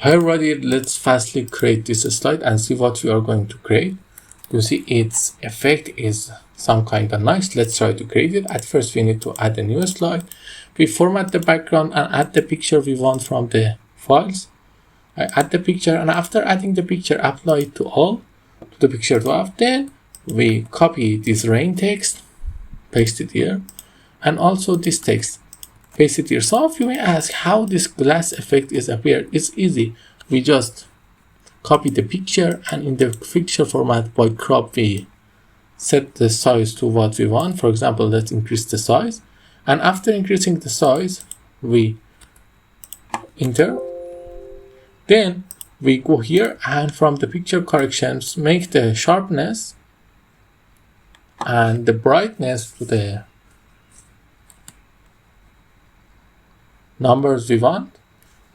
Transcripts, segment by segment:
Hi everybody, let's fastly create this slide and see what we are going to create. You see its effect is some kind of nice. Let's try to create it. At first we need to add a new slide. We format the background and add the picture we want from the files. I add the picture, and after adding the picture, apply it to all, to the picture 12. Then we copy this rain text, paste it here, and also this text, paste it here. Some of you may ask how this glass effect is appeared. It's easy. We just copy the picture, and in the picture format by crop we set the size to what we want. For example, let's increase the size, and after increasing the size we enter. Then we go here and from the picture corrections make the sharpness and the brightness to the numbers we want.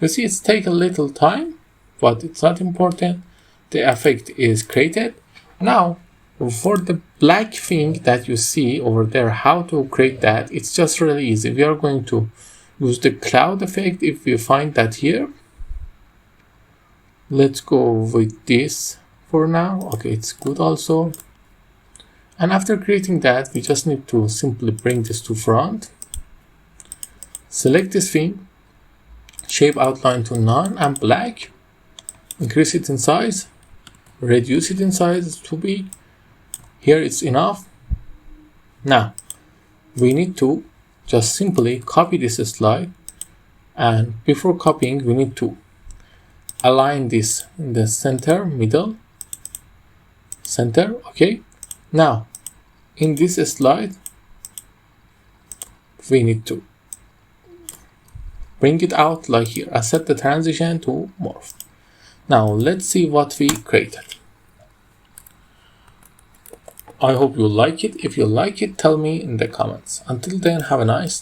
You see it's take a little time, but it's not important. The effect is created. Now for the black thing that you see over there, how to create that, it's just really easy. We are going to use the cloud effect. If we find that here, let's go with this for now. Okay, it's good also. And after creating that, we just need to simply bring this to front, select this thing, shape outline to none and black, increase it in size, reduce it in size to big. Here it's enough. Now we need to just simply copy this slide, and before copying we need to align this in the center, middle, center. Okay, now in this slide we need to bring it out like here and set the transition to morph. Now let's see what we created. I hope you like it. If you like it, tell me in the comments. Until then, have a nice